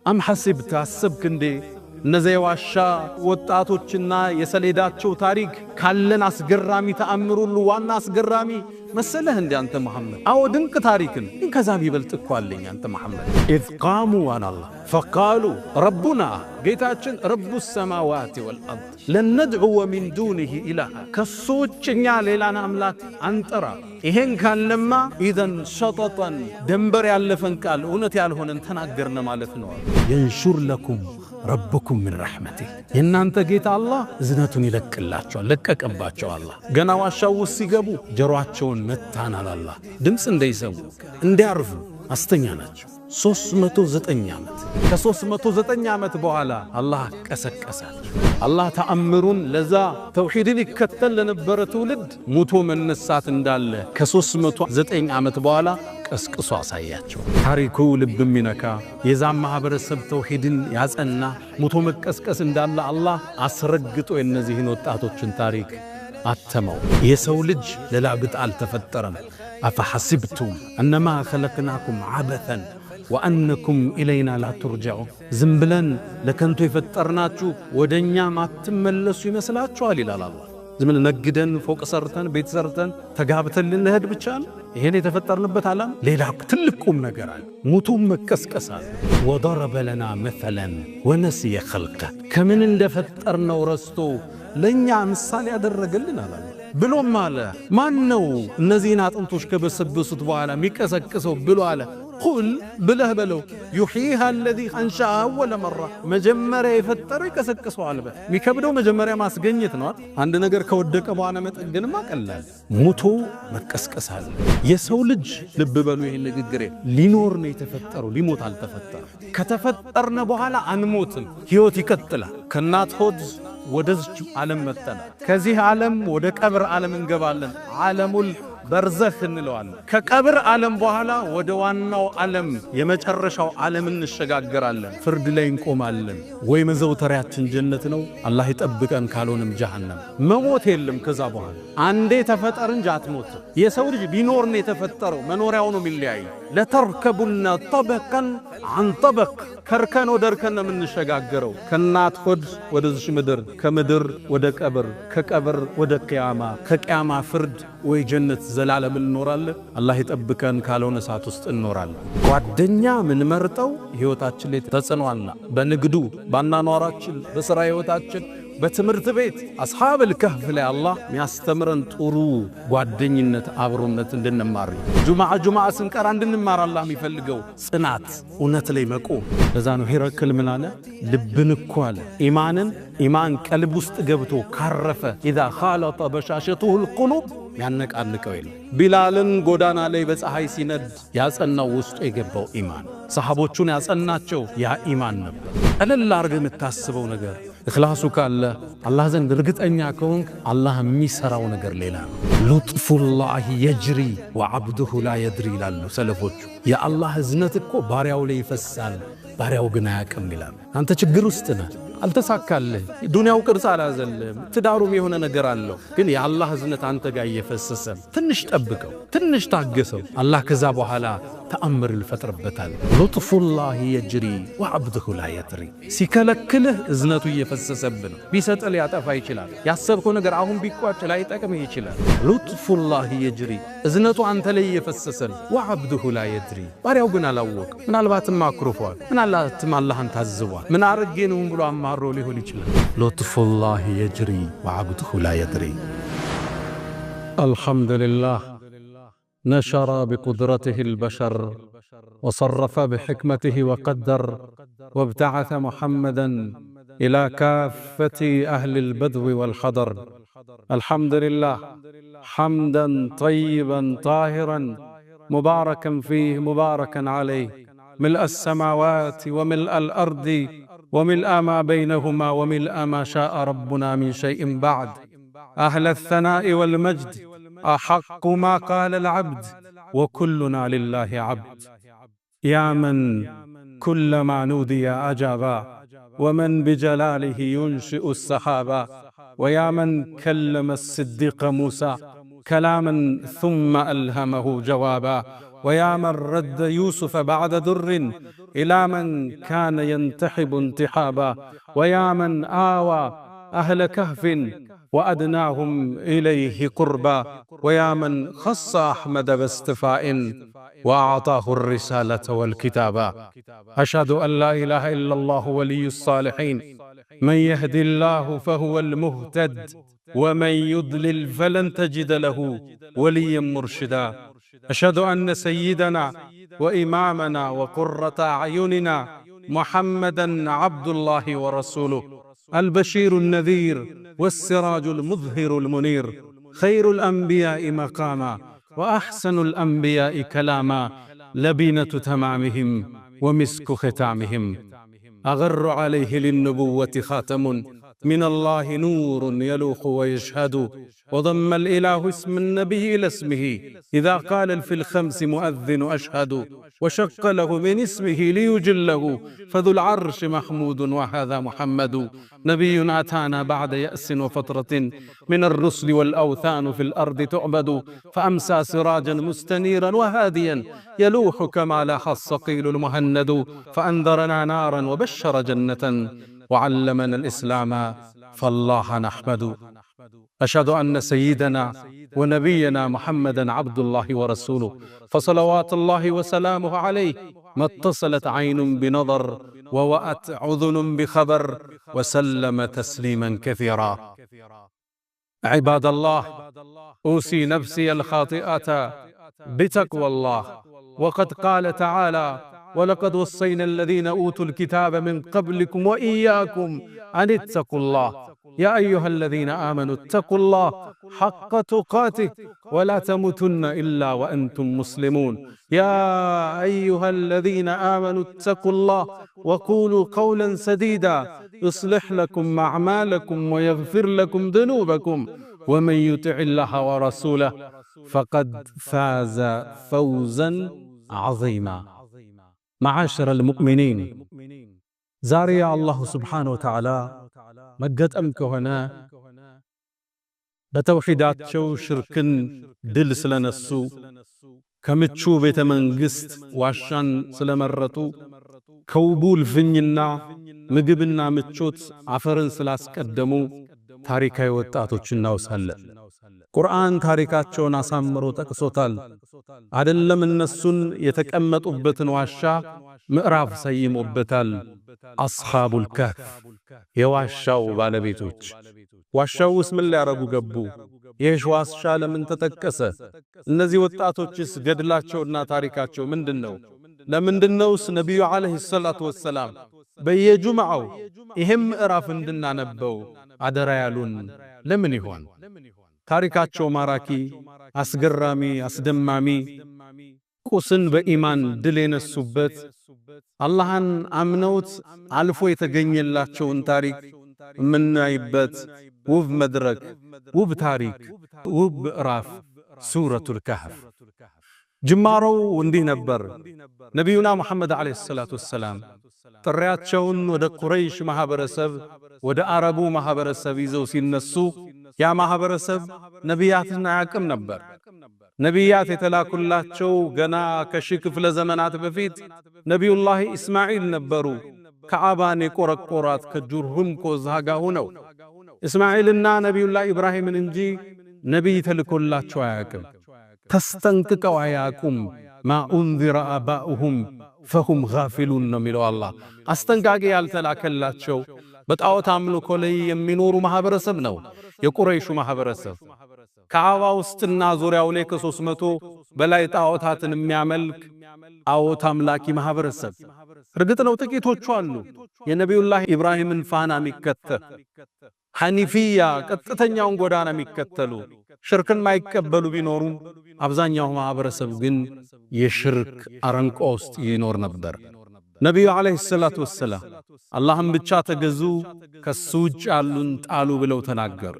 أم حسبت أسبك اندي እነዚያ ዋሻ ወጣቶችና የሰሌዳቸው ታሪክ ካለን አስገራሚ ተአምር ሁሉ ዋና አስገራሚ መሰለህ እንደ አንተ መሐመድ? አዎ ድንቅ ታሪክን ከዛ ቢበልጥ እኮ አለኝ አንተ መሐመድ። إذ قاموا على الله فقالوا ربنا ጌታችን رب السماوات والأرض لن ندعو من دونه إلها ከሶችኛ ሌላን አምላክ አንጠራ። ይሄን ካለማ ኢዘን ሸጠጠን ደንበር ያለፈን ቃል እውነት ያልሆነን ተናገርነ ማለት ነው። ينشر لكم ربكم من رحمته የናንተ ጌታ አላህ እዝነቱን ይለቅላቸዋል ለቀቀባቸው። አላህ ገና ዋሻው ውስጥ ሲገቡ ጀሮአቸውን መታናል። አላህ ድምፅ እንዳይሰሙ እንዲያርፉ አስተኛ ናቸው። 309 ዓመት ከ309 ዓመት በኋላ አላህ ቀሰቀሳቸው። አላህ ተአምሩን ለዛ ተውሂድን ይከተል ለነበረ ትውልድ ሙቶ መነሳት እንዳለ ከ309 ዓመት በኋላ ቀስቅሶ አሳያቸው። ታሪኩ ልብ የሚነካ የዛም ማህበረሰብ ተውሂድን ያጸና ሙቶ መቀስቀስ እንዳለ አላህ አስረግጦ የነዚህን ወጣቶችን ታሪክ አተመው። የሰው ልጅ ለላግጥ አልተፈጠረም። አፈሐሲብቱም አነማ ኸለቅናኩም ዐበተን ወአነኩም ኢለይና ላ ቱርጀዑን ዝም ብለን ለከንቱ የፈጠርናችሁ ወደኛ ማትመለሱ ይመስላችኋል ይላል አላህ። ዝም ብለን ነግደን ፎቅ ሰርተን ቤት ሰርተን ተጋብተን ልንሄድ ብቻ ነው ይሄን የተፈጠርንበት ዓለም? ሌላ ትልቅ ቁም ነገር አለ። ሙቱም መቀስቀሳል። ወضرب لنا مثلا ونسي خلقه ከምን እንደፈጠርነው ረስቶ ለኛ ምሳሌ ያደረገልን አለ። ብሎም አለ ማን ነው እነዚህን አጥንቶች ከበሰበሱት በኋላ የሚቀሰቅሰው ብሎ አለ ቁል ብለህ በለው يحييها الذي أنشأها أول مرة መጀመሪያ የፈጠረው ይቀሰቅሰዋል። የሚከብደው መጀመሪያ ማስገኘት ነው። አንድ ነገር ከወደቀ በኋላ መጠገንማ ቀላል። ሙቶ መቀስቀሳል። የሰው ልጅ ልብ በሉ ይሄን ንግግሬ ሊኖር ነው የተፈጠረው፣ ሊሞት አልተፈጠረም። ከተፈጠርነ በኋላ አንሞትም፣ ህይወት ይቀጥላል። ከናት ሆድ ወደዚህ ዓለም መጥተናል። ከዚህ ዓለም ወደ ቀብር ዓለም እንገባለን። ዓለሙል በርዘኽ እንለዋለን። ከቀብር ዓለም በኋላ ወደ ዋናው ዓለም የመጨረሻው ዓለም እንሸጋገራለን። ፍርድ ላይ እንቆማለን። ወይ መዘውተሪያችን ጀነት ነው፣ አላህ ይጠብቀን፣ ካልሆነም ጀሃነም። መሞት የለም ከዛ በኋላ አንዴ ተፈጠር እንጂ አትሞት። የሰው ልጅ ቢኖር ነው የተፈጠረው፣ መኖሪያው ነው የሚለያይ። ለተርከቡና ጠበቀን አን ጠበቅ ከርከን ወደ እርከን ነው የምንሸጋገረው። ከናት ሆድ ወደዚህ ምድር፣ ከምድር ወደ ቀብር፣ ከቀብር ወደ ቂያማ፣ ከቂያማ ፍርድ ወይ ጀነት ዘላለም እንኖራለን። አላህ ይጠብቀን፣ ካልሆነ እሳት ውስጥ እንኖራለን። ጓደኛ ምን መርጠው ህይወታችን ላይ ተጽዕኖአልና በንግዱ፣ ባናኗራችን፣ በሥራ ህይወታችን፣ በትምህርት ቤት አስሐበል ከህፍ ላይ አላህ የሚያስተምረን ጥሩ ጓደኝነት አብሮነት እንድንማር ጁማዓ ስንቀራ እንድንማር አላህ የሚፈልገው ጽናት፣ እውነት ላይ መቆም። ለዛ ነው ሄረክል ምን አለ? ልብን እኮ አለ ኢማን ቀልብ ውስጥ ገብቶ ካረፈ ኢዛ ኻለጠ በሻሸቱሁ ልቁሉብ ያነቃንቀው የለም። ቢላልን ጎዳና ላይ በፀሐይ ሲነድ ያጸናው ውስጡ የገባው ኢማን፣ ሰሃቦቹን ያጸናቸው ያ ኢማን ነበር። ቀለል አድርገህ የምታስበው ነገር እኽላሱ ካለ አላህ ዘንድ እርግጠኛ ከሆንክ አላህ የሚሰራው ነገር ሌላ ነው። ሉጥፉላሂ የጅሪ ወዐብዱሁ ላ የድሪ ይላሉ ሰለፎቹ። የአላህ እዝነት እኮ ባሪያው ላይ ይፈሳል፣ ባሪያው ግን አያውቅም ይላል። አንተ ችግር ውስጥ ነህ፣ አልተሳካልህ፣ ዱንያው ቅርጽ አላዘለም፣ ትዳሩም የሆነ ነገር አለው፣ ግን የአላህ እዝነት አንተ ጋር እየፈሰሰ ትንሽ ጠብቀው፣ ትንሽ ታገሰው። አላህ ከዛ በኋላ ተአምር ይፈጥርበታል። ሉጥፉላሂ የጅሪ ወዐብዱሁ ላ የድሪ። ሲከለክልህ እዝነቱ እየፈሰሰብህ ነው። ቢሰጥ ሊያጠፋ ይችላል። ያሰብከው ነገር አሁን ቢቋጭ ላይጠቅምህ ይችላል። ሉጥፉላሂ የጅሪ እዝነቱ አንተ ላይ እየፈሰሰ ነው። ወዐብዱሁ ላ የድሪ ባሪያው ግን አላወቅም። ምናልባትም አኩርፏል፣ ምናልባትም አላህን ታዝቧል። ምን አርጌ ነው ብሎ አማሮ ሊሆን ይችላል። ሉጥፉላሂ የጅሪ ወዐብዱሁ ላ የድሪ። አልሐምዱሊላህ نشر بقدرته البشر وصرف بحكمته وقدر وابتعث محمدا إلى كافة أهل البدو والحضر. الحمد لله حمدا طيبا طاهرا مباركا فيه مباركا عليه ملء السماوات وملء الأرض وملء ما بينهما وملء ما شاء ربنا من شيء بعد. أهل الثناء والمجد أحق ما قال العبد وكلنا لله عبد. يا من كلما نودي أجابا ومن بجلاله ينشئ السحابا ويا من كلم الصديق موسى كلاما ثم ألهمه جوابا ويا من رد يوسف بعد در إلى من كان ينتحب انتحابا ويا من آوى أهل كهف وأدناهم إليه قربا ويا من خص أحمد باصطفاء وأعطاه الرسالة والكتابا أشهد أن لا إله إلا الله ولي الصالحين من يهدي الله فهو المهتد ومن يضلل فلن تجد له وليا مرشدا أشهد أن سيدنا وإمامنا وقرة أعيننا محمدًا عبد الله ورسوله البشير النذير والسراج المظهر المنير خير الأنبياء مقاما وأحسن الأنبياء كلاما لبينة تمامهم ومسك ختامهم أغر عليه للنبوة خاتم من الله نور يلوح ويشهد وضم الإله اسم النبي إلى اسمه إذا قال في الخمس مؤذن أشهد وشق له من اسمه ليجله فذو العرش محمود وهذا محمد نبي أتانا بعد يأس وفترة من الرسل والأوثان في الأرض تعبد فأمسى سراجا مستنيرا وهاديا يلوح كما لاح الصقيل المهند فأنذرنا نارا وبشر جنة وعلمنا الإسلام فالله نحمد أشهد أن سيدنا ونبينا محمدًا عبد الله ورسوله فصلوات الله وسلامه عليه ما اتصلت عين بنظر ووأت أذن بخبر وسلم تسليما كثيرا عباد الله أوصي نفسي الخاطئة بتقوى الله وقد قال تعالى ولقد وصينا الذين أوتوا الكتاب من قبلكم وإياكم أن اتقوا الله يا أيها الذين آمنوا اتقوا الله حق تقاته ولا تموتن إلا وأنتم مسلمون يا أيها الذين آمنوا اتقوا الله وقولوا قولا سديدا يصلح لكم أعمالكم ويغفر لكم ذنوبكم ومن يطع الله ورسوله فقد فاز فوزا عظيما معاشر المؤمنين زاري الله سبحانه وتعالى መገጠም ከሆነ በተውሂዳቸው ሽርክን ድል ስለነሱ ከምቹ ቤተ መንግሥት ዋሻን ስለመረጡ ከውቡ እልፍኝና ምግብና ምቾት አፈርን ስላስቀደሙ ታሪካዊ ወጣቶች እናውሳለን። ቁርአን ታሪካቸውን አሳምሮ ጠቅሶታል። አይደለም እነሱን የተቀመጡበትን ዋሻ ምዕራፍ ሰይሞበታል። አስሓቡል ከህፍ የዋሻው ባለቤቶች። ዋሻው ውስጥ ምን ሊያረጉ ገቡ? ይህ ዋሻ ለምን ተጠቀሰ? እነዚህ ወጣቶችስ ገድላቸውና ታሪካቸው ምንድነው? ለምንድነውስ ነብዩ አለይሂ ሰላቱ ወሰላም በየጁምዓው ይህም ምዕራፍ እንድናነበው አደራ ያሉን ለምን ይሆን? ታሪካቸው ማራኪ፣ አስገራሚ፣ አስደማሚ፣ ቁስን በኢማን ድል የነሱበት አላህን አምነውት አልፎ የተገኘላቸውን ታሪክ የምናይበት ውብ መድረክ፣ ውብ ታሪክ፣ ውብ ምዕራፍ ሱረቱል ከህፍ። ጅማሮው እንዲህ ነበር። ነቢዩና ሙሐመድ ዓለይሂ ሰላቱ ወሰላም ጥሪያቸውን ወደ ቁረይሽ ማህበረሰብ፣ ወደ አረቡ ማህበረሰብ ይዘው ሲነሱ ያ ማህበረሰብ ነቢያትን አያውቅም ነበር። ነቢያት የተላኩላቸው ገና ከሺህ ክፍለ ዘመናት በፊት ነቢዩላህ ኢስማዒል ነበሩ። ከዓባን የቆረቆራት ከጁርሁም ኮዝሃ ጋር ሆነው ኢስማዒልና ነቢዩላህ ኢብራሂምን እንጂ ነቢይ ተልኮላቸው አያውቅም። ተስተንቅቀው አያውቁም። ማ ኡንዚረ አባኡሁም ፈሁም ጋፊሉን ነው የሚለው አላህ። አስጠንቃቂ ያልተላከላቸው በጣዖት አምልኮ ላይ የሚኖሩ ማህበረሰብ ነው የቁረይሹ ማህበረሰብ። ከዓባ ውስጥና ዙሪያው ላይ ከ300 በላይ ጣዖታትን የሚያመልክ ጣዖት አምላኪ ማህበረሰብ። እርግጥ ነው ጥቂቶቹ አሉ የነቢዩላህ ኢብራሂምን ፋና የሚከተሉ ሐኒፊያ ቀጥተኛውን ጎዳና የሚከተሉ ሽርክን ማይቀበሉ ቢኖሩም አብዛኛው ማህበረሰብ ግን የሽርክ አረንቋ ውስጥ ይኖር ነበር። ነቢዩ አለይሂ ሰላቱ ወሰላም አላህን ብቻ ተገዙ፣ ከሱ ውጭ ያሉን ጣሉ ብለው ተናገሩ።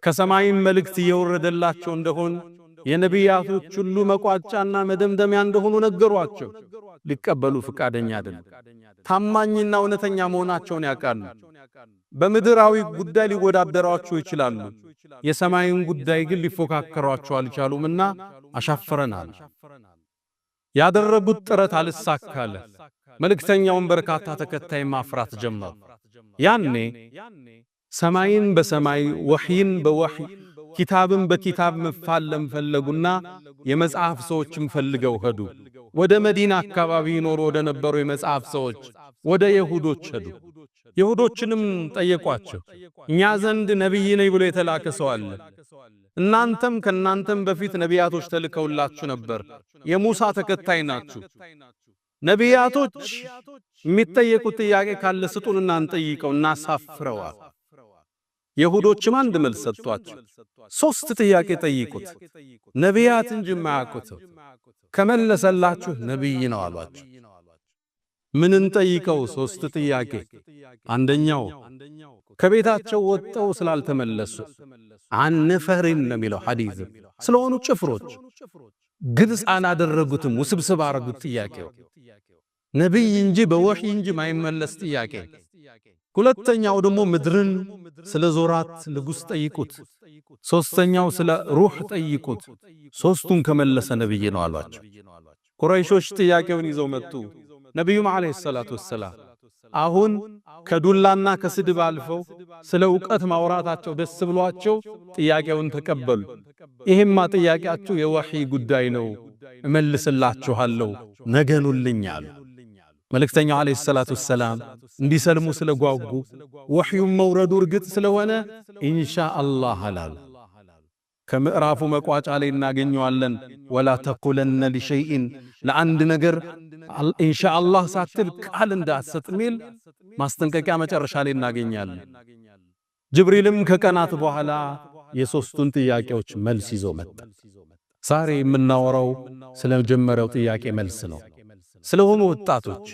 ከሰማይም መልእክት እየወረደላቸው እንደሆን የነቢያቶች ሁሉ መቋጫና መደምደሚያ እንደሆኑ ነገሯቸው። ሊቀበሉ ፍቃደኛ አይደሉም። ታማኝና እውነተኛ መሆናቸውን ያውቃሉ። በምድራዊ ጉዳይ ሊወዳደሯቸው ይችላሉ። የሰማይን ጉዳይ ግን ሊፎካከሯቸው አልቻሉምና አሻፈረናል። ያደረጉት ጥረት አልሳካለ። መልእክተኛውን በርካታ ተከታይ ማፍራት ጀመሩ። ያኔ ሰማይን በሰማይ ወህይን በወህይ ኪታብን በኪታብ መፋለም ፈለጉና የመጽሐፍ ሰዎችም ፈልገው ሄዱ። ወደ መዲና አካባቢ ይኖሩ ወደ ነበሩ የመጽሐፍ ሰዎች ወደ ይሁዶች ሄዱ። ይሁዶችንም ጠየቋቸው፣ እኛ ዘንድ ነብይ ነኝ ብሎ የተላከ ሰው አለ። እናንተም ከናንተም በፊት ነቢያቶች ተልከውላችሁ ነበር። የሙሳ ተከታይ ናችሁ። ነቢያቶች የሚጠየቁት ጥያቄ ካለ ስጡንና እንጠይቀው እናሳፍረዋል። ይሁዶችም አንድ መልስ ሰጧቸው። 3 ጥያቄ ጠይቁት፣ ነቢያት እንጂ ማያውቁት። ከመለሰላችሁ ነብይ ነው አሏቸው። ምን እንጠይቀው? 3 ጥያቄ። አንደኛው ከቤታቸው ወጥተው ስላልተመለሱ አንፈሪን ነው የሚለው ሐዲስ ስለሆኑ ጭፍሮች ግልጽ አላደረጉትም፣ ውስብስብ አረጉት ጥያቄው። ነብይ እንጂ በወህይ እንጂ ማይመለስ ጥያቄ። ሁለተኛው ደግሞ ምድርን ስለ ዞራት ንጉስ ጠይቁት። ሶስተኛው ስለ ሩህ ጠይቁት። 3ቱን ከመለሰ ነብይ ነው አሏቸው። ቁረይሾች ጥያቄውን ይዘው መጡ። ነብዩም አለይሂ ሰላቱ ወሰላም አሁን ከዱላና ከስድብ አልፈው ስለ ዕውቀት ማውራታቸው ደስ ብሏቸው ጥያቄውን ተቀበሉ። ይሄማ ጥያቄያችሁ የወህይ ጉዳይ ነው፣ እመልስላችኋለሁ፣ ነገኑልኝ አሉ። መልእክተኛው አለይሂ ሰላቱ ወሰላም እንዲሰልሙ ስለጓጉ ወህዩም መውረዱ እርግጥ ስለሆነ ኢንሻአላህ አላሉ። ከምዕራፉ መቋጫ ላይ እናገኘዋለን። ወላ ተቁለነ ሊሸይኢን ለአንድ ነገር ኢንሻአላህ ሳትል ቃል እንዳትሰጥ ሚል ማስጠንቀቂያ መጨረሻ ላይ እናገኛለን። ጅብሪልም ከቀናት በኋላ የ3ቱን ጥያቄዎች መልስ ይዞ መጣ። ዛሬ የምናወራው ስለጀመረው ጥያቄ መልስ ነው። ስለሆኑ ወጣቶች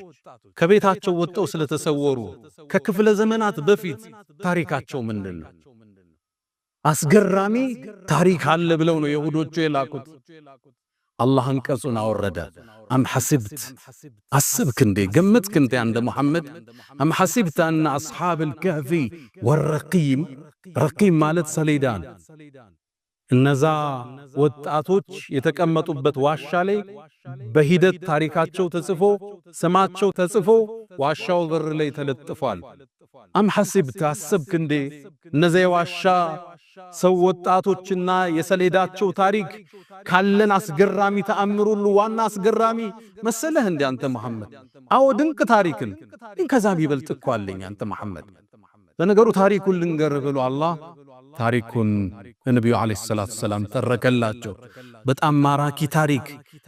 ከቤታቸው ወጥተው ስለተሰወሩ ከክፍለ ዘመናት በፊት ታሪካቸው ምንድነው? አስገራሚ ታሪክ አለ ብለው ነው ይሁዶቹ የላኩት። አላህ አንቀጹን አወረደ። አም ሐሲብት አስብክ እንዴ ገመትክ እንዴ አንደ መሐመድ አም ሐሲብት አን አስሓብ الكهف والرقيم ረቂም ማለት ሰሌዳን እነዛ ወጣቶች የተቀመጡበት ዋሻ ላይ በሂደት ታሪካቸው ተጽፎ ስማቸው ተጽፎ ዋሻው በር ላይ ተለጥፏል። አም ሐሲብት አስብክ እንዴ እነዚያ ዋሻ ሰው ወጣቶችና የሰሌዳቸው ታሪክ ካለን አስገራሚ ተአምር ሁሉ ዋና አስገራሚ መሰለህ እንዴ አንተ መሐመድ? አዎ ድንቅ ታሪክን ከዛ ቢበልጥ እኮ አለኝ አንተ መሐመድ። ለነገሩ ታሪኩን ልንገርህ ብሎ አላህ ታሪኩን ነብዩ አለይሂ ሰላቱ ሰላም ተረከላቸው። በጣም ማራኪ ታሪክ፣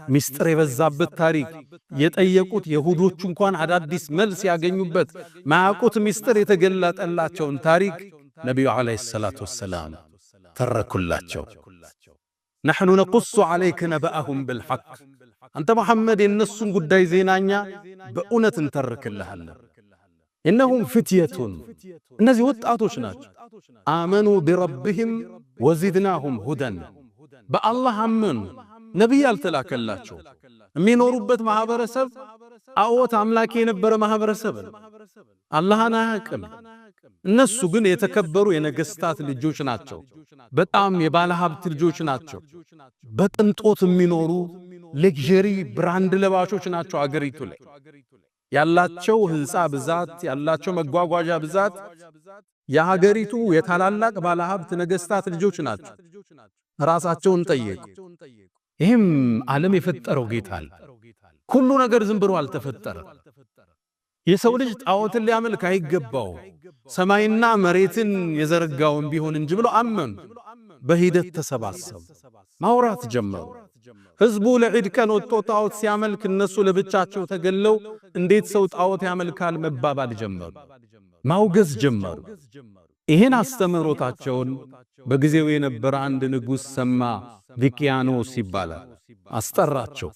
ሚስጥር የበዛበት ታሪክ፣ የጠየቁት ይሁዶቹ እንኳን አዳዲስ መልስ ያገኙበት ማያውቁት ሚስጥር የተገለጠላቸውን ታሪክ ነብዩ አለይሂ ሰላቱ ሰላም ተረኩላቸው። نحن نقص عليك نبأهم بالحق አንተ መሐመድ የነሱን ጉዳይ ዜናኛ በእውነት እንተርክልሃለን። إنهم فتية እነዚህ ወጣቶች ናቸው። አመኑ بربهم وزدناهم هدى በአላህ አመኑ። ነብይ አልተላከላቸው። የሚኖሩበት ማህበረሰብ አዎት አምላክ የነበረ ማህበረሰብ አላህን አያውቅም። እነሱ ግን የተከበሩ የነገስታት ልጆች ናቸው። በጣም የባለ ሀብት ልጆች ናቸው። በቅንጦት የሚኖሩ ሌክዠሪ ብራንድ ለባሾች ናቸው። አገሪቱ ላይ ያላቸው ህንጻ ብዛት፣ ያላቸው መጓጓዣ ብዛት የሀገሪቱ የታላላቅ ባለ ሀብት ነገስታት ልጆች ናቸው። ራሳቸውን ጠየቁ። ይህም ዓለም የፈጠረው ጌታ ሁሉ ነገር ዝም ብሎ አልተፈጠረም። የሰው ልጅ ጣዖትን ሊያመልክ አይገባው ሰማይና መሬትን የዘረጋውን ቢሆን እንጂ ብሎ አመኑ። በሂደት ተሰባሰቡ፣ ማውራት ጀመሩ። ህዝቡ ለዒድ ቀን ወጥቶ ጣዖት ሲያመልክ እነሱ ለብቻቸው ተገለው እንዴት ሰው ጣዖት ያመልካል መባባል ጀመሩ፣ ማውገዝ ጀመሩ። ይሄን አስተምሮታቸውን በጊዜው የነበረ አንድ ንጉስ ሰማ። ዲቂያኖስ ይባላል። አስጠራቸው።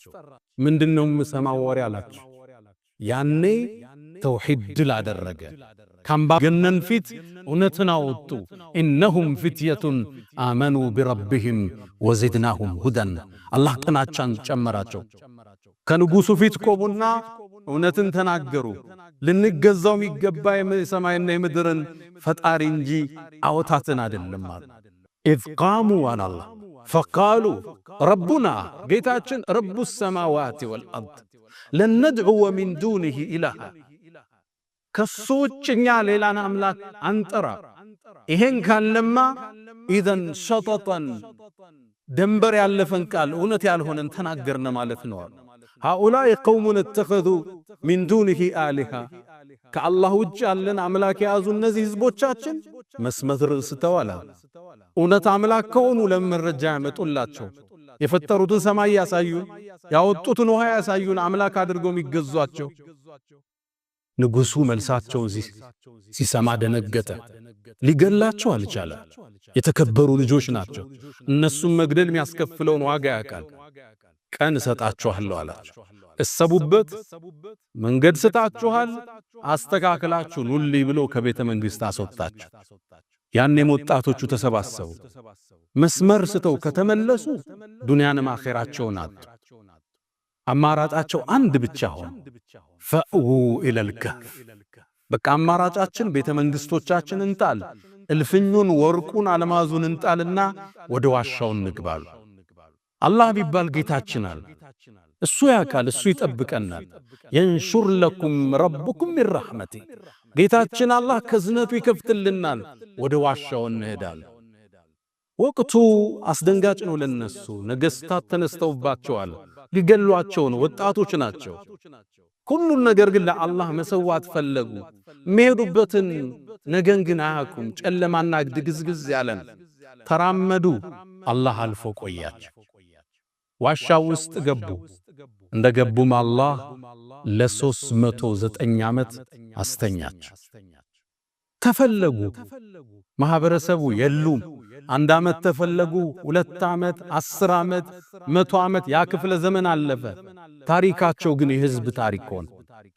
ምንድነው የምሰማው ወሬ አላቸው። ያኔ ተውሂድ ድል አደረገ። ካምባገነን ፊት እውነትን አወጡ። ኢነሁም ፊትየቱን አመኑ ቢረቢሂም ወዚድናሁም ሁደን። አላህ ጥናቻን ጨመራቸው። ከንጉሱ ፊት ቆሙና እውነትን ተናገሩ። ልንገዛው የሚገባ የሰማይና የምድርን ፈጣሪ እንጂ አወታትን አይደለም አሉ። ኢዝ ቃሙ አላህ فقالوا ربنا ጌታችን رب السماوات والأرض لن ندعو من دونه إلها ከሱ ውጭ እኛ ሌላን አምላክ አንጠራ ይሄን ካለማ ኢዘን ሸጠጠን ደንበር ያለፈን ቃል እውነት ያልሆነን ተናገርነ ማለት ነው هؤلاء قوم اتخذوا من دونه آلهة ከአላህ ውጭ ያለን አምላክ ያዙ እነዚህ ህዝቦቻችን መስመር ስተዋላ እውነት አምላክ ከሆኑ ለመረጃ ያመጡላቸው የፈጠሩትን ሰማይ ያሳዩን ያወጡትን ውሃ ያሳዩን አምላክ አድርገው የሚገዟቸው ንጉሱ መልሳቸውን ሲሰማ ደነገጠ ሊገላቸው አልቻለ የተከበሩ ልጆች ናቸው እነሱም መግደል የሚያስከፍለውን ዋጋ ያውቃል ቀን ሰጣችኋለሁ አላቸው እሰቡበት መንገድ ሰጣችኋል አስተካክላችሁ ኑሊ ብሎ ከቤተ መንግስት አስወጣቸው ያኔም ወጣቶቹ ተሰባሰቡ መስመር ስተው ከተመለሱ ዱንያንም አኺራቸውን አጡ አማራጫቸው አንድ ብቻ ሆነ ፈኡ ኢለል ከህፍ በቃ አማራጫችን ቤተ መንግስቶቻችን እንጣል እልፍኙን ወርቁን አልማዙን እንጣልና ወደ ዋሻው እንግባሉ አላህ ቢባል ጌታችን አለ እሱ ያካል እሱ ይጠብቀናል ينشر لكم ربكم من رحمته ጌታችን አላህ ከዝነቱ ይከፍትልናል ወደ ዋሻው እንሄዳለን ወቅቱ አስደንጋጭ ነው ለነሱ ነገስታት ተነስተውባቸዋል ሊገሏቸው ነው ወጣቶች ናቸው ሁሉን ነገር ግን ለአላህ መሰዋት ፈለጉ መሄዱበትን ነገን ግን አያውቁም ጨለማና ግዝግዝ ያለን ተራመዱ አላህ አልፎ ቆያቸው ዋሻው ውስጥ ገቡ እንደገቡም አላህ ለ309 ዓመት አስተኛቸው ተፈለጉ ማህበረሰቡ የሉም አንድ ዓመት ተፈለጉ 2 ዓመት 10 ዓመት 100 ዓመት ያ ክፍለ ዘመን አለፈ ታሪካቸው ግን የህዝብ ታሪክ ሆነ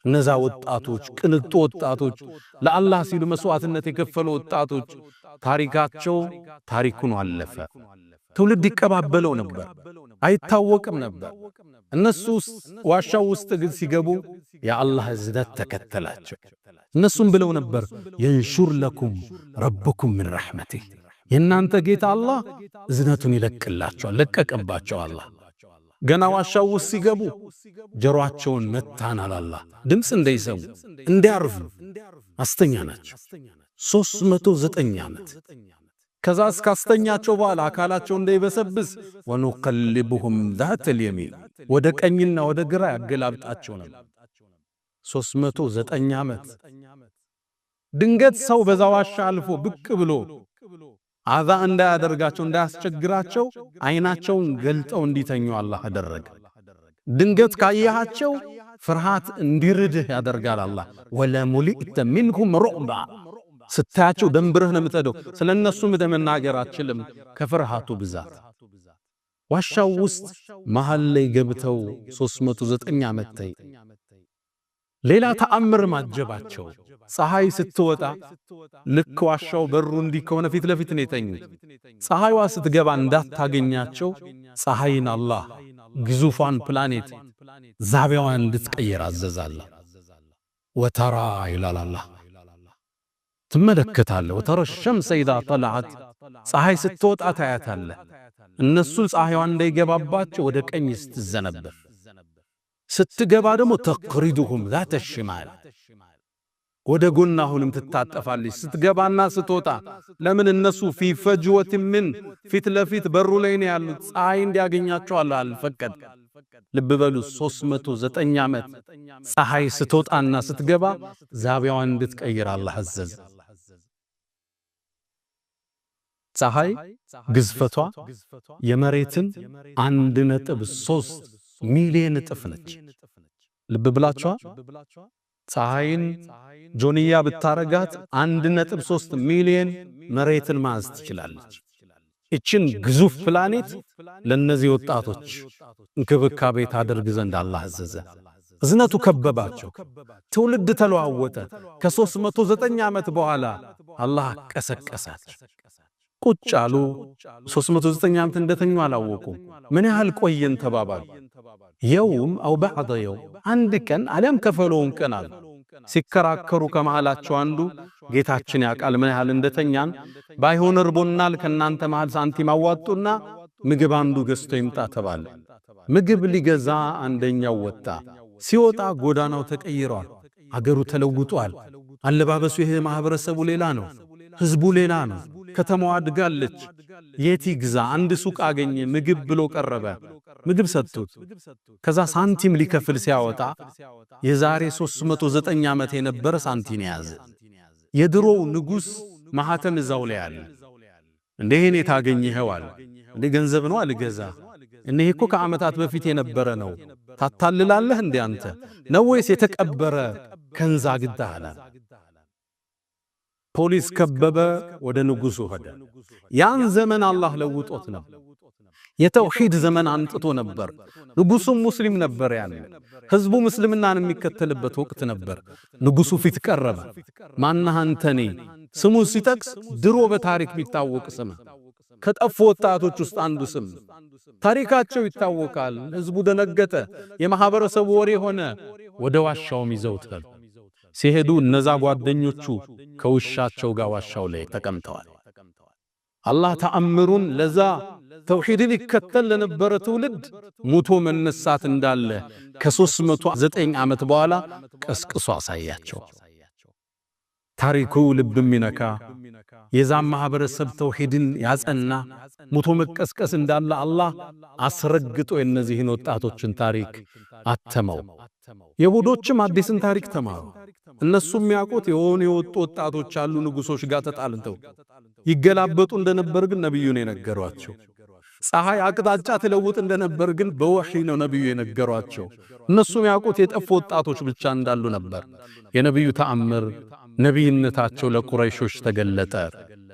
እነዛ ወጣቶች ቅንጡ ወጣቶች ለአላህ ሲሉ መስዋዕትነት የከፈሉ ወጣቶች ታሪካቸው ታሪኩን አለፈ ትውልድ ይቀባበለው ነበር አይታወቅም ነበር እነሱ ዋሻው ውስጥ ግን ሲገቡ የአላህ ዝነት ተከተላቸው እነሱም ብለው ነበር ينشر لكم ربكم من رحمته የናንተ ጌታ አላህ ዝነቱን ይለቅላቸዋል ለቀቀባቸው አላህ ገና ዋሻው ውስጥ ሲገቡ ጀሮአቸውን መታናል አላህ ድምጽ እንዳይሰሙ እንዲያርፉ አስተኛናቸው 309 ዓመት ከዛ እስካስተኛቸው በኋላ አካላቸው እንዳይበሰብስ ወንቀልብሁም ذات اليمين ወደ ቀኝና ወደ ግራ ያገላብጣቸው ነበር 309 ዓመት ድንገት ሰው በዛ ዋሻ አልፎ ብቅ ብሎ አዛ እንዳያደርጋቸው እንዳያስቸግራቸው አይናቸውን ገልጠው እንዲተኙ አላህ አደረገ ድንገት ካያቸው ፍርሃት እንዲርድህ ያደርጋል አላህ ወላ ሙሊእተ منهم رعبا ስታያቸው ደንብረህ ነው የምትሄደው ስለነሱ መናገር አትችልም ከፍርሃቱ ብዛት ዋሻው ውስጥ መሃል ላይ ገብተው 309 ዓመት ታይ ሌላ ተአምር ማጀባቸው ፀሐይ ስትወጣ ልክ ዋሻው በሩ እንዲከሆነ ፊት ለፊት ነው የተኙት ፀሐይዋ ስትገባ እንዳታገኛቸው ፀሐይን አላህ ግዙፋን ፕላኔት ዛቢያዋን እንድትቀየር አዘዛለ ወተራ ይላል አላህ ትመለከታለህ ወተራ الشمس اذا طلعت ፀሐይ ስትወጣ ታያታለህ እነሱ ፀሐይዋን እንዳይገባባቸው ወደ ቀኝ ስትዘነበር ስትገባ ደግሞ ተቅሪዱሁም ذات الشمال ወደ ጎናሁንም ትታጠፋለች ስትገባና ስትወጣ ለምን እነሱ في فجوة من ፊት ለፊት በሩ ላይ ነው ያሉት ፀሐይ እንዲያገኛቸው አልፈቀደ ልብ በሉ 309 ዓመት ፀሐይ ስትወጣና ስትገባ ዛቢያዋን እንድትቀይር አላህ አዘዘ ፀሐይ ግዝፈቷ የመሬትን 1.3 ሚሊዮን እጥፍ ነች ልብ ብላችኋ ፀሐይን ጆንያ ብታረጋት 1.3 ሚሊዮን መሬትን ማዝ ትችላለች እቺን ግዙፍ ፕላኔት ለነዚህ ወጣቶች እንክብካቤ ታደርግ ዘንድ አላህ አዘዘ እዝነቱ ከበባቸው ትውልድ ተለዋወጠ ከ309 ዓመት በኋላ አላህ ቀሰቀሳቸው ቁጭ አሉ 309 ዓመት እንደተኙ አላወቁ ምን ያህል ቆየን ተባባሉ يوم أو بعض يوم አንድ ቀን አለም ከፈለውን ቀን አለ ሲከራከሩ ከመሃላቸው አንዱ ጌታችን ያቃል ምን ያህል እንደተኛን ባይሆን እርቦናል ከናንተ መሃል ሳንቲም አዋጡና ምግብ አንዱ ገዝቶ ይምጣ ተባለ። ምግብ ሊገዛ አንደኛው ወጣ። ሲወጣ ጎዳናው ተቀይሯል። አገሩ ተለውጧል። አለባበሱ ይሄ ማህበረሰቡ ሌላ ነው። ህዝቡ ሌላ ነው። ከተማዋ አድጋለች። የት ይግዛ? አንድ ሱቅ አገኘ። ምግብ ብሎ ቀረበ። ምግብ ሰጡት። ከዛ ሳንቲም ሊከፍል ሲያወጣ የዛሬ 309 ዓመት የነበረ ሳንቲም ያዘ። የድሮው ንጉስ ማህተም እዛው ላይ አለ። እንዴ እኔ ታገኘኸው አለ። እንዴ ገንዘብ ነው አልገዛ። እኔ እኮ ከዓመታት በፊት የነበረ ነው። ታታልላለህ እንዴ አንተ ነው ወይስ የተቀበረ ከንዛ ግዳላ? ፖሊስ ከበበ። ወደ ንጉሱ ሄደ። ያን ዘመን አላህ ለውጦት ነበር። የተውሂድ ዘመን አንጥቶ ነበር። ንጉሱም ሙስሊም ነበር። ያን ህዝቡ ሙስልምናን የሚከተልበት ወቅት ነበር። ንጉሱ ፊት ቀረበ። ማነህ አንተ? እኔ ስሙን ሲጠቅስ ድሮ በታሪክ የሚታወቅ ስም፣ ከጠፉ ወጣቶች ውስጥ አንዱ ስም፣ ታሪካቸው ይታወቃል። ህዝቡ ደነገጠ። የማህበረሰቡ ወሬ ሆነ። ወደ ዋሻውም ይዘውት ሄዱ። ሲሄዱ እነዛ ጓደኞቹ ከውሻቸው ጋር ዋሻው ላይ ተቀምጠዋል። አላህ ተአምሩን ለዛ ተውሂድን ይከተል ለነበረ ትውልድ ሙቶ መነሳት እንዳለ ከ309 ዓመት በኋላ ቀስቅሶ አሳያቸው። ታሪኩ ልብ የሚነካ የዛም ማህበረሰብ ተውሂድን ያጸና ሙቶ መቀስቀስ እንዳለ አላህ አስረግጦ የነዚህን ወጣቶችን ታሪክ አተመው። የሁዶችም አዲስን ታሪክ ተማሩ። እነሱም ያውቁት የሆኑ የወጡ ወጣቶች አሉ ንጉሶች ጋር ተጣልተው ይገላበጡ እንደነበር ግን ነብዩ ነው የነገሯቸው። ፀሐይ አቅጣጫ ተለውጥ እንደነበር ግን በወህይ ነው ነብዩ የነገሯቸው። እነሱም ያውቁት የጠፉ ወጣቶች ብቻ እንዳሉ ነበር። የነብዩ ተአምር ነብይነታቸው ለቁረይሾች ተገለጠ።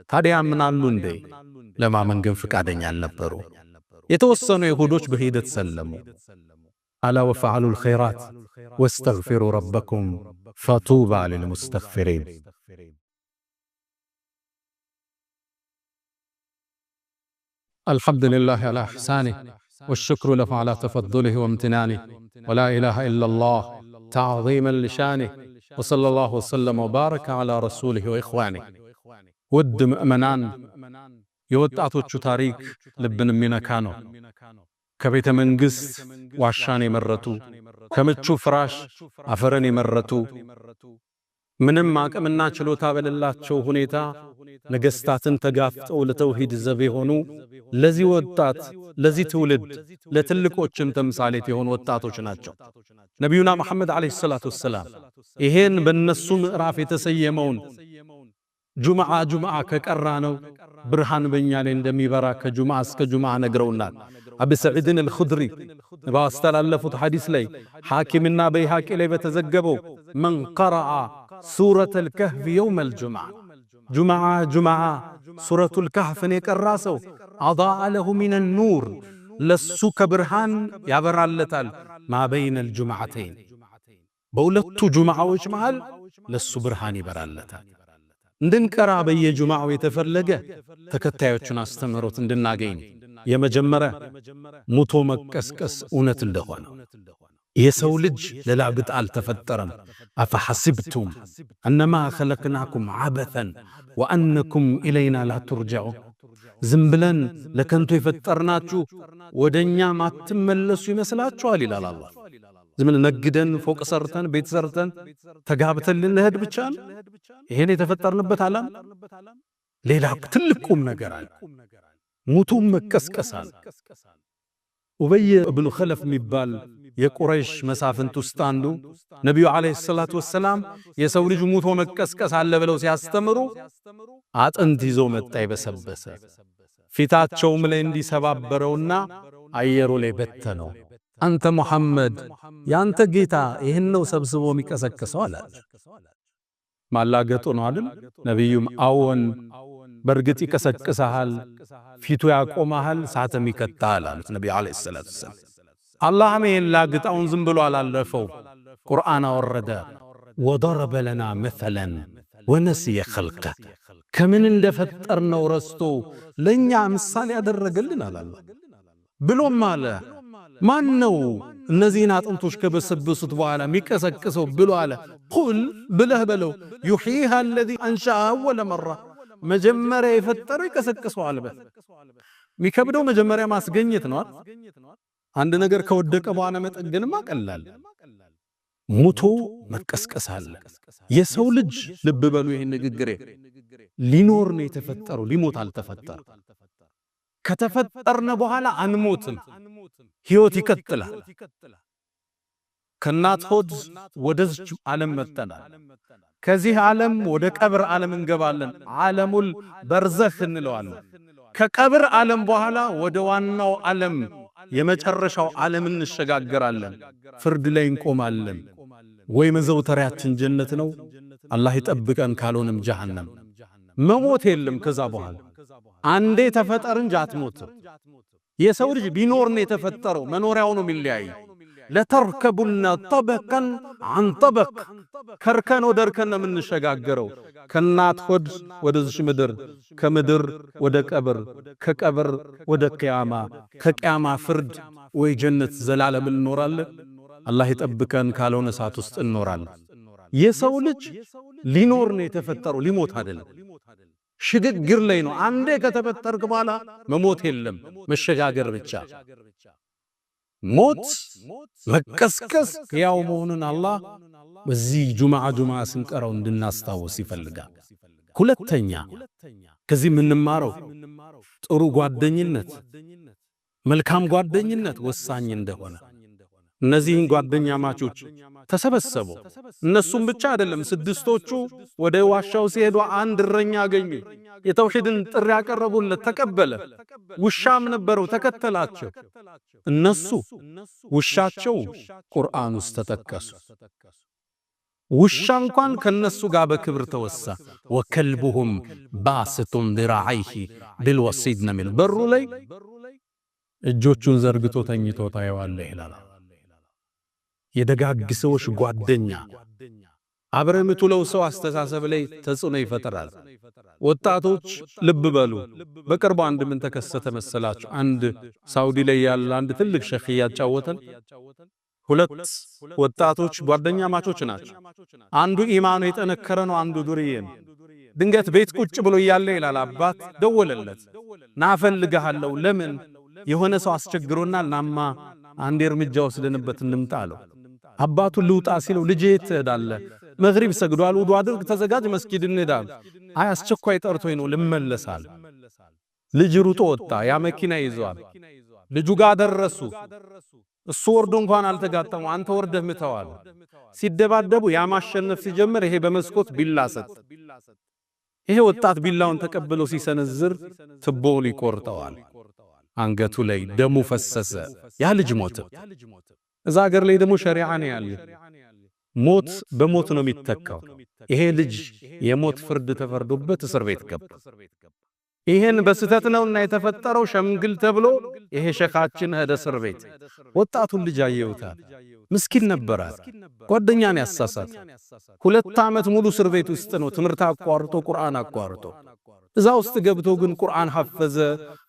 ታዲያ ምን አሉ እንዴ? ለማመን ግን ፍቃደኛ አልነበሩ። የተወሰኑ ይሁዶች በሂደት ሰለሙ። አላ ወፈዓሉ الخيرات واستغفروا ربكم فطوبى للمستغفرين። الحمد لله على إحسانه والشكر له على تفضله وامتنانه ولا إله إلا الله تعظيما لشانه وصلى الله وسلم وبارك على رسوله وإخوانه። ود مؤمنان የወጣቶቹ ታሪክ ልብን የሚነካ ነው። ከቤተ መንግስት ዋሻን የመረጡ፣ ከምቹ ፍራሽ አፈርን የመረጡ፣ ምንም አቅምና ችሎታ በሌላቸው ሁኔታ ነገስታትን ተጋፍጠው ለተውሂድ ዘብ የሆኑ ለዚህ ወጣት ለዚህ ትውልድ ለትልቆችም ተምሳሌት የሆኑ ወጣቶች ናቸው። ነብዩና መሐመድ አለይሂ ሰላቱ ወሰላም ይሄን በእነሱ ምዕራፍ የተሰየመውን ጁምዓ ከቀራ ነው ብርሃን በእኛ ላይ እንደሚበራ ከጁምዓ እስከ ጁምዓ ነግረውናል። አቡ ሰዒድን አልኹድሪ ባስተላለፉት ሐዲስ ላይ ሐኪምና በይሃቂ ላይ በተዘገበው መን ቀረአ ሱረቱል ከህፍ የውመል ጁምዓ ሱረቱል ከህፍን የቀራ ሰው አضاء له من النور ለሱ ከብርሃን ያበራለታል። ማ በይነ الجمعتين በሁለቱ ጁምዓዎች መሃል ለሱ ብርሃን ይበራለታል። እንድንቀራ በየጁምዓው የተፈለገ ተከታዮቹን አስተምሮት እንድናገኝ የመጀመሪያ ሙቶ መቀስቀስ እውነት እንደሆነ የሰው ልጅ ለላግጥ አልተፈጠረም። አፈሐሲብቱም አነማ ኸለቅናኩም ዐበተን ወአነኩም ኢለይና ላ ቱርጀዑ ዝም ብለን ለከንቱ የፈጠርናችሁ ወደኛ ማትመለሱ ይመስላችኋል ይላል አላህ። ዝም ብለን ነግደን ፎቅ ሰርተን ቤት ሰርተን ተጋብተን ልንሄድ ብቻ ነው ይሄን የተፈጠርንበት ዓላማ? ሌላ ትልቅ ቁም ነገር አለ። ሙቱም መቀስቀሳል። ኡበይ ኢብኑ ኸለፍ የሚባል የቁረይሽ መሳፍንት ውስጥ አንዱ ነብዩ አለይሂ ሰላቱ ወሰላም የሰው ልጅ ሙቶ መቀስቀስ አለ ብለው ሲያስተምሩ አጥንት ይዞ መጣ ይበሰበሰ። ፊታቸውም ላይ እንዲሰባበረውና አየሩ ላይ በተነው። አንተ ሙሐመድ ያንተ ጌታ ይሄን ነው ሰብስቦ የሚቀሰቅሰው አላቸው። ማላገጡ ነው አይደል? ነብዩም አዎን በርግጥ ይቀሰቅሳል፣ ፊቱ ያቆማል፣ ሳተም ይከታል አሉት ነብዩ አለይሂ ሰላቱ ወሰላም። አላህም ይሄን ላግጣውን ዝም ብሎ አላለፈው። ቁርአን አወረደ። ወضرب لنا مثلا ونسي خلقه ከምን እንደፈጠርነው ረስቶ ለኛ ምሳሌ ያደረገልን አላህ ብሎም አለ። ማን ነው እነዚህን አጥንቶች ከበሰበሱት በኋላ የሚቀሰቅሰው ብሎ አለ። ቁል ብለህ በለው يحييها الذي انشأها اول مره መጀመሪያ የፈጠረው ይቀሰቅሰዋል በል። ሚከብደው መጀመሪያ ማስገኘት ነው። አንድ ነገር ከወደቀ በኋላ መጠገንማ ቀላል። ሞቶ መቀስቀስ አለ። የሰው ልጅ ልብ በሉ ይሄን ንግግሬ ሊኖር ነው የተፈጠረው፣ ሊሞት አልተፈጠረ። ከተፈጠርነ በኋላ አንሞትም፣ ሕይወት ይቀጥላል። ከናት ሆድ ወደዚህ ዓለም መጥተናል። ከዚህ ዓለም ወደ ቀብር ዓለም እንገባለን። ዓለሙል በርዘኽ እንለዋለን። ከቀብር ዓለም በኋላ ወደ ዋናው ዓለም የመጨረሻው ዓለም እንሸጋገራለን። ፍርድ ላይ እንቆማለን። ወይ መዘውተሪያችን ጀነት ነው፣ አላህ ይጠብቀን፣ ካልሆነም ጀሃነም። መሞት የለም ከዛ በኋላ አንዴ ተፈጠር እንጂ አትሞትም። የሰው ልጅ ቢኖር ነው የተፈጠረው፣ መኖሪያው ነው የሚለያይ። ለተርከቡና ጠበቀን አን ጠበቅ፣ ከርከን ወደ እርከን ነው የምንሸጋገረው። ከናት ሆድ ወደዚህ ምድር፣ ከምድር ወደ ቀብር፣ ከቀብር ወደ ቂያማ፣ ከቂያማ ፍርድ ወይ ጀነት ዘላለም እንኖራለን። አላህ ይጠብቀን፣ ካልሆነ እሳት ውስጥ እንኖራለን። የሰው ልጅ ሊኖር ነው የተፈጠረው፣ ሊሞት አይደለም። ሽግግር ላይ ነው። አንዴ ከተፈጠርክ በኋላ መሞት የለም፣ መሸጋገር ብቻ። ሞት መቀስቀስ ያው መሆኑን አላህ በዚህ ጁምዓ ስንቀራው እንድናስታውስ ይፈልጋል። ሁለተኛ ከዚህ የምንማረው ጥሩ ጓደኝነት፣ መልካም ጓደኝነት ወሳኝ እንደሆነ። እነዚህን ጓደኛ ማቾች ተሰበሰቡ። እነሱም ብቻ አይደለም፣ ስድስቶቹ ወደ ዋሻው ሲሄዱ አንድ እረኛ አገኙ። የተውሂድን ጥሪ ያቀረቡለት ተቀበለ። ውሻም ነበረው ተከተላቸው። እነሱ ውሻቸው ቁርአን ውስጥ ተጠቀሱ። ውሻ እንኳን ከነሱ ጋር በክብር ተወሳ። ወከልቡሁም ባስቱን ذراعيه بالوصيد ነሚል በሩ ላይ እጆቹን ዘርግቶ ተኝቶ ታየዋለህ ይላል። የደጋግ ሰዎች ጓደኛ አብረህ የምትውለው ሰው አስተሳሰብ ላይ ተጽዕኖ ይፈጥራል። ወጣቶች ልብ በሉ። በቅርቡ አንድ ምን ተከሰተ መሰላችሁ? አንድ ሳውዲ ላይ ያለ አንድ ትልቅ ሸኽ ያጫወተን። ሁለት ወጣቶች ጓደኛ ማቾች ናቸው። አንዱ ኢማኑ የጠነከረ ነው፣ አንዱ ዱርዬ ነው። ድንገት ቤት ቁጭ ብሎ እያለ ይላል አባት ደወለለት። ናፈልግሃለሁ፣ ለምን የሆነ ሰው አስቸግሮናል፣ ናማ አንድ እርምጃ ወስደንበት እንምጣ አለው። አባቱ ልውጣ ሲለው ልጄ ትሄዳለህ? መግሪብ ሰግዷል፣ ውዱ አድርግ፣ ተዘጋጅ፣ መስጊድ እንሄዳለን። አይ አስቸኳይ ጠርቶኝ ነው ልመለሳል። ልጅ ሩጦ ወጣ። ያ መኪና ይዟል። ልጁ ጋር ደረሱ። እሱ ወርዶ እንኳን አልተጋጠሙ። አንተ ወርደህ ምተዋል። ሲደባደቡ ያ ማሸነፍ ሲጀምር ይሄ በመስኮት ቢላ ሰጥ። ይሄ ወጣት ቢላውን ተቀብሎ ሲሰነዝር ትቦውን ይቆርጠዋል። አንገቱ ላይ ደሙ ፈሰሰ። ያ ልጅ ሞተ። እዛ ሀገር ላይ ደግሞ ሸሪዓ ነው ያለ። ሞት በሞት ነው የሚተካው። ይሄ ልጅ የሞት ፍርድ ተፈርዶበት እስር ቤት ገባ። ይሄን በስተት ነውና የተፈጠረው ሸምግል ተብሎ ይሄ ሸኻችን ሄደ እስር ቤት። ወጣቱን ልጅ አየውታል። ምስኪን ነበረ። ጓደኛን ያሳሳተ 2 ዓመት ሙሉ እስር ቤት ውስጥ ነው። ትምህርት አቋርጦ ቁርአን አቋርጦ እዛ ውስጥ ገብቶ ግን ቁርአን ሐፈዘ።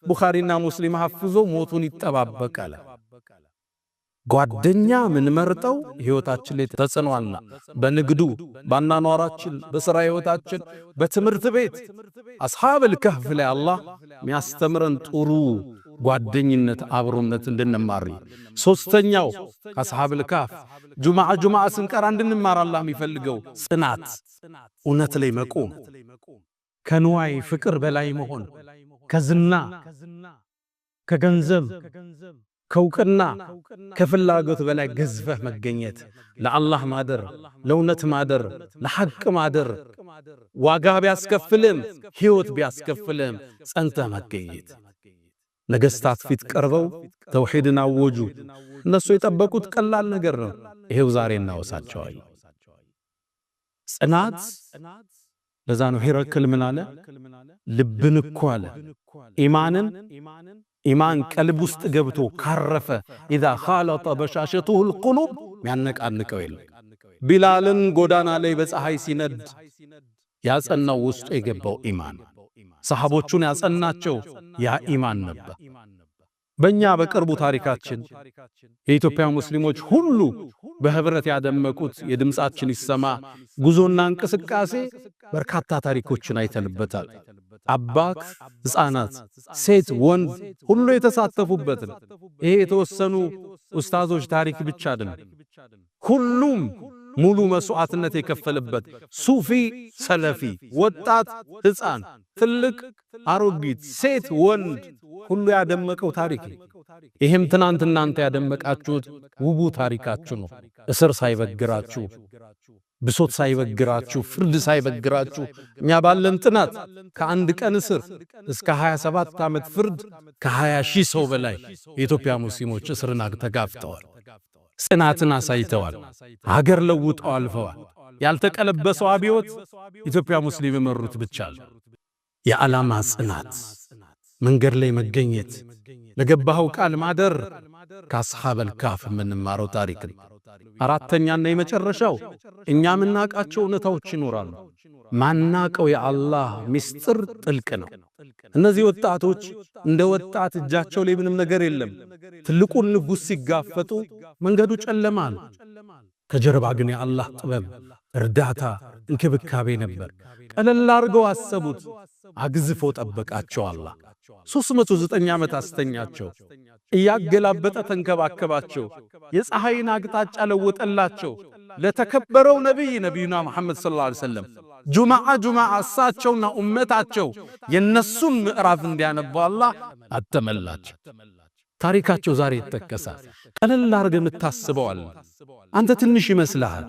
ቡኻሪና ሙስሊም ሐፍዞ ሞቱን ይጠባበቃል። ጓደኛ ምን መርጠው ህይወታችን ላይ ተጽዕኖአልና፣ በንግዱ፣ ባናኗራችን፣ በሥራ ህይወታችን፣ በትምህርት ቤት አስሐበል ከህፍ ላይ አላህ የሚያስተምረን ጥሩ ጓደኝነት አብሮነት እንድንማር። ሶስተኛው አስሐበል ከህፍ ጁምዓ ስንቀራ እንድንማር አላህ የሚፈልገው ጽናት፣ እውነት ላይ መቆም፣ ከንዋይ ፍቅር በላይ መሆን፣ ከዝና ከገንዘብ ከውቅና ከፍላጎት በላይ ገዝፈህ መገኘት፣ ለአላህ ማደር፣ ለእውነት ማደር፣ ለሐቅ ማደር፣ ዋጋ ቢያስከፍልም ሕይወት ቢያስከፍልም ጸንተህ መገኘት። ነገሥታት ፊት ቀርበው ተውሂድን አወጁ። እነሱ የጠበቁት ቀላል ነገር ነው። ይሄው ዛሬ እናወሳቸዋለን። ጽናት ለዛ ነው ሄረክል ምን አለ? ልብን እኮ አለ ኢማን ቀልብ ውስጥ ገብቶ ካረፈ ኢዛ ኻለጠ በሻሸቱሁ القلوب ሚያነቃንቀው የለም። ቢላልን ጎዳና ላይ በፀሐይ ሲነድ ያጸናው ውስጡ የገባው ኢማን፣ ሰሃቦቹን ያጸናቸው ያ ኢማን ነበር። በእኛ በቅርቡ ታሪካችን የኢትዮጵያ ሙስሊሞች ሁሉ በህብረት ያደመቁት የድምጻችን ይሰማ ጉዞና እንቅስቃሴ በርካታ ታሪኮችን አይተንበታል። አባት፣ ሕፃናት፣ ሴት፣ ወንድ ሁሉ የተሳተፉበት ነው። ይሄ የተወሰኑ ኡስታዞች ታሪክ ብቻ አይደለም። ሁሉም ሙሉ መስዋዕትነት የከፈለበት ሱፊ፣ ሰለፊ፣ ወጣት፣ ሕፃን፣ ትልቅ፣ አሮጊት፣ ሴት፣ ወንድ ሁሉ ያደመቀው ታሪክ ነው። ይሄም ትናንት እናንተ ያደመቃችሁት ውቡ ታሪካችሁ ነው። እስር ሳይበግራችሁ፣ ብሶት ሳይበግራችሁ፣ ፍርድ ሳይበግራችሁ እኛ ባለን ጥናት ከአንድ ቀን እስር እስከ 27 ዓመት ፍርድ ከ20 ሺህ ሰው በላይ የኢትዮጵያ ሙስሊሞች እስርን ተጋፍተዋል። ጽናትን አሳይተዋል። ሀገር ለውጠው አልፈዋል። ያልተቀለበሰው አብዮት ኢትዮጵያ ሙስሊም የመሩት ብቻ ነው። የዓላማ ጽናት፣ መንገድ ላይ መገኘት፣ ለገባኸው ቃል ማደር ከአስሐበል ካፍ የምንማረው ታሪክ ነው። አራተኛና የመጨረሻው እኛ የምናውቃቸው እውነታዎች ይኖራሉ። ማናቀው የአላህ ምስጢር ጥልቅ ነው። እነዚህ ወጣቶች እንደ ወጣት እጃቸው ላይ ምንም ነገር የለም። ትልቁን ንጉሥ ሲጋፈጡ መንገዱ ጨለማ ነው። ከጀርባ ግን የአላህ ጥበብ፣ እርዳታ፣ እንክብካቤ ነበር። ቀለል አድርገው አሰቡት። አግዝፎ ጠበቃቸው። አላህ 309 ዓመት አስተኛቸው። እያገላበጠ ተንከባከባቸው። የፀሐይን አቅጣጫ ለወጠላቸው። ለተከበረው ነቢዩና መሐመድ ሰለላሁ ዐለይሂ ወሰለም ጁማዓ እሳቸውና ኡመታቸው የነሱን ምዕራፍ እንዲያነቡ አላህ አተመላቸው። ታሪካቸው ዛሬ ይተከሳል። ቀለል አድርገህ የምታስበዋል። አንተ ትንሽ ይመስልሃል።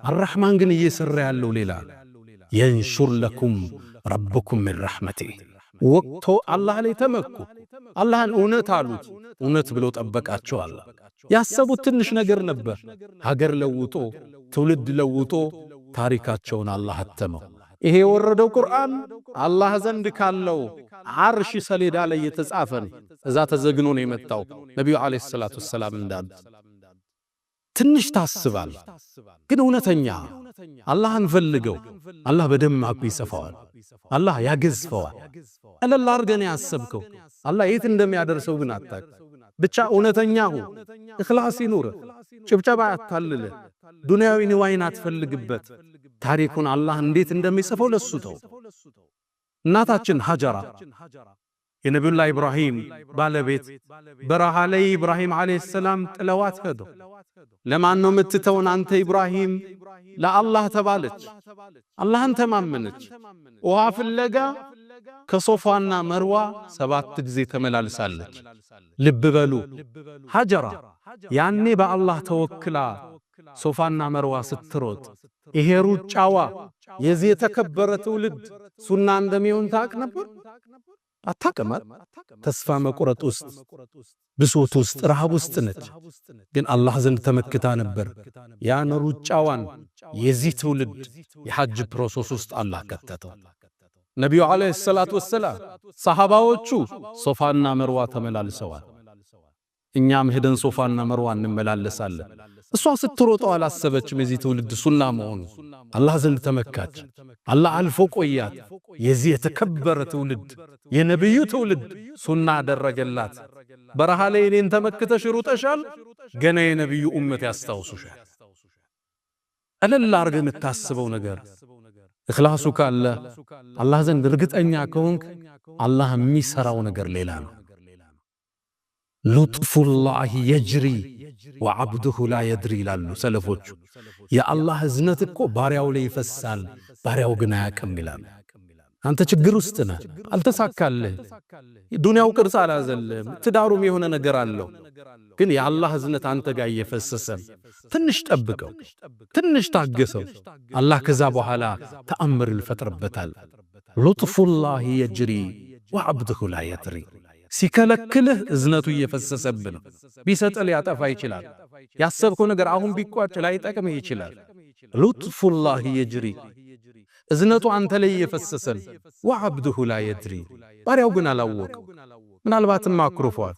አርራህማን ግን እየሰራ ያለው ሌላ። የንሹር ለኩም ረብኩም ሚን ረሕመቲህ። ወቅቶ አላህ ላይ ተመኩ። አላህን እውነት አሉት። እውነት ብሎ ጠበቃቸው። አላህ ያሰቡት ትንሽ ነገር ነበር። ሀገር ለውጦ ትውልድ ለውጦ ታሪካቸውን አላህ አተመው። ይሄ የወረደው ቁርአን አላህ ዘንድ ካለው ዓርሽ ሰሌዳ ላይ የተጻፈ ነው። እዛ ተዘግኖ ነው የመጣው። ነቢዩ ዓለይሂ ሰላቱ ወሰላም እንዳሉት ትንሽ ታስባል፣ ግን እውነተኛ አላህን ፈልገው። አላህ በደማቁ ይጽፈዋል። አላህ ያገዝፈዋል። ቀለል አድርገህ ያሰብከው አላህ የት እንደሚያደርሰው ግን አታውቅ። ብቻ እውነተኛ ሁን። ኢኽላስ ይኑርህ። ጭብጨባ አታልልህ። ዱንያዊ ንዋይን አትፈልግበት። ታሪኩን አላህ እንዴት እንደሚጽፈው ለሱ ተው። እናታችን ሀጀራ የነቢዩላህ ኢብራሂም ባለቤት በረሃ ላይ ኢብራሂም ዓለይሂ ሰላም ጥለዋት ሄዱ። ለማን ነው የምትተውን አንተ ኢብራሂም? ለአላህ ተባለች። አላህን ተማመነች። ውሃ ፍለጋ ከሶፋና መርዋ 7 ጊዜ ተመላልሳለች። ልብ በሉ ሀጀራ ያኔ በአላህ ተወክላ ሶፋና መርዋ ስትሮጥ ይሄ ሩጫዋ የዚህ የተከበረ ትውልድ ሱና እንደሚሆን ታውቅ ነበር? አታውቅም። ተስፋ መቁረጥ ውስጥ፣ ብሶት ውስጥ፣ ረሃብ ውስጥ ነች። ግን አላህ ዘንድ ተመክታ ነበር። ያን ሩጫዋን የዚህ ትውልድ የሐጅ ፕሮሰስ ውስጥ አላህ ከተተው። ነቢዩ ዓለይሂ ሰላቱ ወሰላም ሰሃባዎቹ ሶፋና መርዋ ተመላልሰዋል። እኛም ሄደን ሶፋና መርዋ እንመላለሳለን። እሷ ስትሮጠው አላሰበችም የዚህ ትውልድ ሱና መሆኑ። አላህ ዘንድ ተመካች። አላህ አልፎ ቆያት። የዚህ የተከበረ ትውልድ የነቢዩ ትውልድ ሱና አደረገላት። በረሃ ላይ እኔን ተመክተሽ ሩጠሻል፣ ገና የነቢዩ ኡመት ያስታውሱሻል። ቀለል አድርገህ የምታስበው ነገር ኢኽላሱ ካለ አላህ ዘንድ እርግጠኛ ከሆንክ አላህ የሚሰራው ነገር ሌላ ነው። ሉጥፉላሂ የጅሪ ወዐብዱሁ ላ የድሪ ይላሉ ሰለፎቹ። የአላህ እዝነት እኮ ባሪያው ላይ ይፈሳል፣ ባሪያው ግን አያውቅም ይላሉ። አንተ ችግር ውስጥ ነህ፣ አልተሳካልህ፣ ዱንያው ቅርጽ አላዘልህም፣ ትዳሩም የሆነ ነገር አለው። ግን የአላህ እዝነት አንተ ጋር እየፈሰሰ ትንሽ ጠብቀው፣ ትንሽ ታገሰው። አላህ ከዛ በኋላ ተአምር ይፈጥርበታል። ሉጥፉላሂ የጅሪ ወዐብዱሁ ላ የድሪ። ሲከለክልህ እዝነቱ እየፈሰሰብህ ነው። ቢሰጥህ ሊያጠፋ ይችላል። ያሰብከው ነገር አሁን ቢቋጭ ላይጠቅምህ ይችላል። ሉጥፉላሂ የጅሪ፣ እዝነቱ አንተ ላይ እየፈሰሰን። ወዐብዱሁ ላ የድሪ፣ ባሪያው ግን አላወቀው። ምናልባትም አኩርፏል፣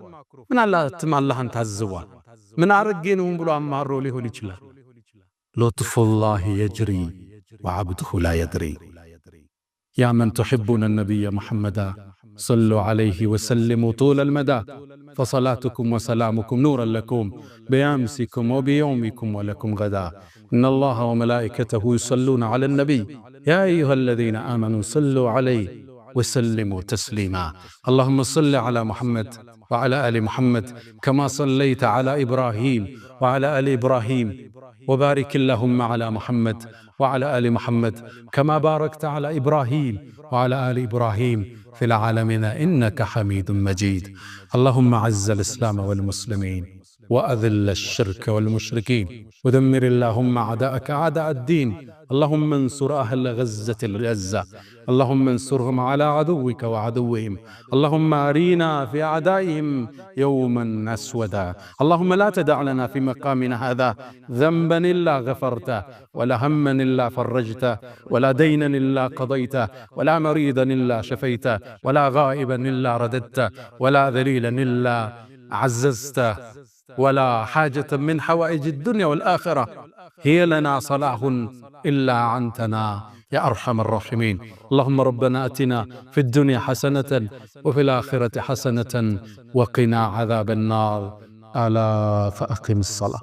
ምናልባትም አላህን ታዝቧል። ምን አርጌ ነው ብሎ አማሮ ሊሆን ይችላል። ሉጥፉላሂ የጅሪ ወዐብዱሁ ላ የድሪ። ያ መን ትሕቡነ ነቢየ ሙሐመዳ ሰሉ ዐለይሂ ወሰሊሙ ጡለል መዳ ፈሰላቱኩም ወሰላሙኩም ኑረን ለኩም ቢአምሲኩም ወቢየውሚኩም ወለኩም ገዳ ኢነላሃ ወመላኢከተሁ ዩሰሉነ ዐለን ነቢይ ያ አዩሃ አለዚነ አመኑ ሰሉ ዐለይሂ وسلموا تسليما. اللهم صل على محمد وعلى آل محمد كما صليت على إبراهيم وعلى آل إبراهيم، وبارك اللهم على محمد وعلى آل محمد كما باركت على إبراهيم وعلى آل إبراهيم في العالمين إنك حميد مجيد. اللهم أعز الإسلام والمسلمين وأذل الشرك والمشركين، ودمر اللهم أعداءك أعداء الدين. اللهم انصر أهل غزة الغزة، اللهم انصرهم على عدوك وعدوهم. اللهم أرينا في أعدائهم يوما أسودا. اللهم لا تدع لنا في مقامنا هذا ذنبا إلا غفرته، ولا هما إلا فرجته، ولا دينا إلا قضيته، ولا مريضا إلا شفيته، ولا غائبا إلا رددته، ولا ذليلا إلا عززته، ولا حاجة من حوائج الدنيا والآخرة هي لنا صلاح إلا عنتنا يا أرحم الراحمين. اللهم ربنا أتنا في الدنيا حسنة وفي الآخرة حسنة وقنا عذاب النار. ألا فأقم الصلاة.